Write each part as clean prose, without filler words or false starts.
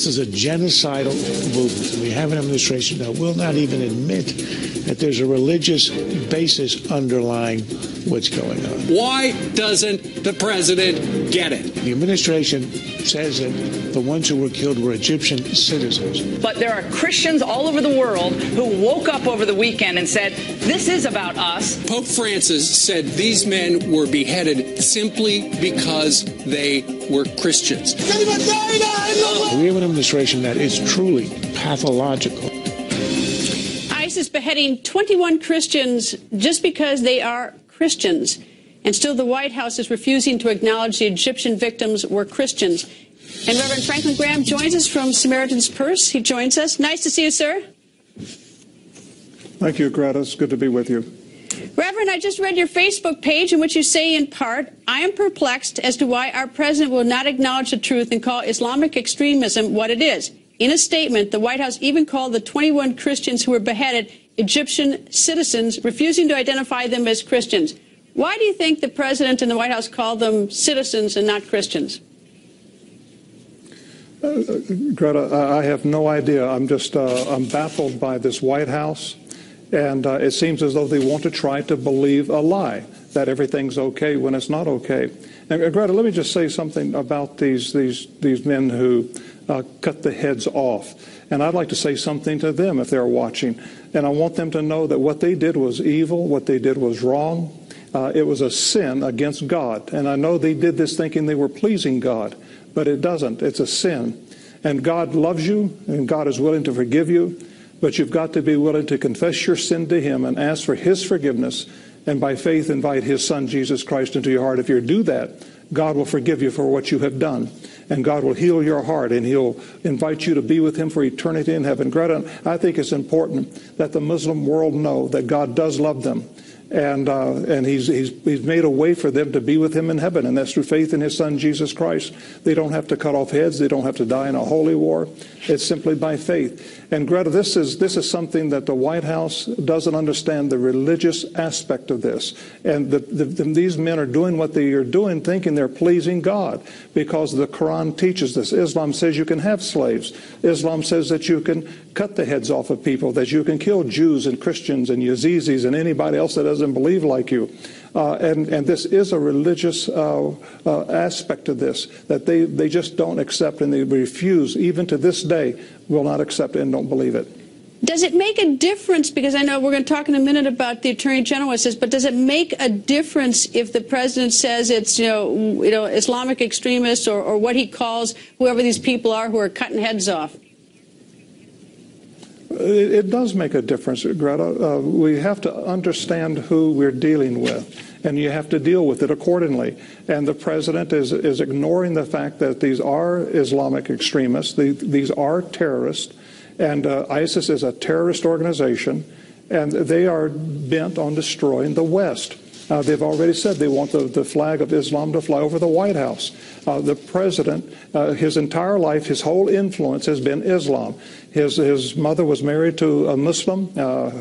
This is a genocidal movement. We have an administration that will not even admit that there's a religious basis underlying what's going on. Why doesn't the president get it? The administration says that the ones who were killed were Egyptian citizens. But there are Christians all over the world who woke up over the weekend and said, this is about us. Pope Francis said these men were beheaded simply because they were Christians. We have an administration that is truly pathological. ICE is beheading 21 Christians just because they are Christians. And still the White House is refusing to acknowledge the Egyptian victims were Christians. And Reverend Franklin Graham joins us from Samaritan's Purse. He joins us. Nice to see you, sir. Thank you, Greta. It's good to be with you. Reverend, I just read your Facebook page in which you say in part, I am perplexed as to why our president will not acknowledge the truth and call Islamic extremism what it is. In a statement, the White House even called the 21 Christians who were beheaded Egyptian citizens, refusing to identify them as Christians. Why do you think the president and the White House call them citizens and not Christians? Greta, I have no idea. I'm baffled by this White House. And it seems as though they want to try to believe a lie, that everything's okay when it's not okay. And Greta, let me just say something about these men who cut the heads off. And I'd like to say something to them if they're watching. And I want them to know that what they did was evil, what they did was wrong. It was a sin against God. And I know they did this thinking they were pleasing God, but it doesn't. It's a sin. And God loves you, and God is willing to forgive you. But you've got to be willing to confess your sin to him and ask for his forgiveness, and by faith invite his son, Jesus Christ, into your heart. If you do that, God will forgive you for what you have done, and God will heal your heart, and he'll invite you to be with him for eternity in heaven. Greta, I think it's important that the Muslim world know that God does love them. And he's made a way for them to be with him in heaven, and that's through faith in his son, Jesus Christ. They don't have to cut off heads. They don't have to die in a holy war. It's simply by faith. And Greta, this is something that the White House doesn't understand, the religious aspect of this. And these men are doing what they are doing thinking they're pleasing God, because the Quran teaches this. Islam says you can have slaves. Islam says that you can cut the heads off of people, that you can kill Jews and Christians and Yazidis and anybody else that doesn't believe like you. And this is a religious aspect of this that they just don't accept, and they refuse, even to this day, will not accept it and don't believe it. Does it make a difference, because I know we're going to talk in a minute about the Attorney General says, but does it make a difference if the president says it's, you know, Islamic extremists or what he calls whoever these people are who are cutting heads off? It does make a difference, Greta. We have to understand who we're dealing with, and you have to deal with it accordingly. And the president is ignoring the fact that these are Islamic extremists. These are terrorists, and ISIS is a terrorist organization, and they are bent on destroying the West. They've already said they want the flag of Islam to fly over the White House. The president, his entire life, his whole influence has been Islam. His mother was married to a Muslim.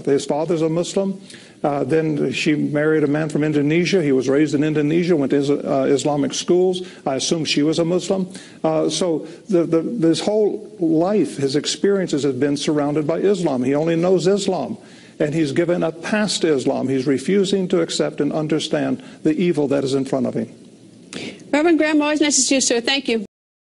His father's a Muslim. Then she married a man from Indonesia. He was raised in Indonesia, went to Islamic schools. I assume she was a Muslim. So this whole life, his experiences have been surrounded by Islam. He only knows Islam. And he's given a pass to Islam. He's refusing to accept and understand the evil that is in front of him. Reverend Graham, always nice to see you, sir. Thank you.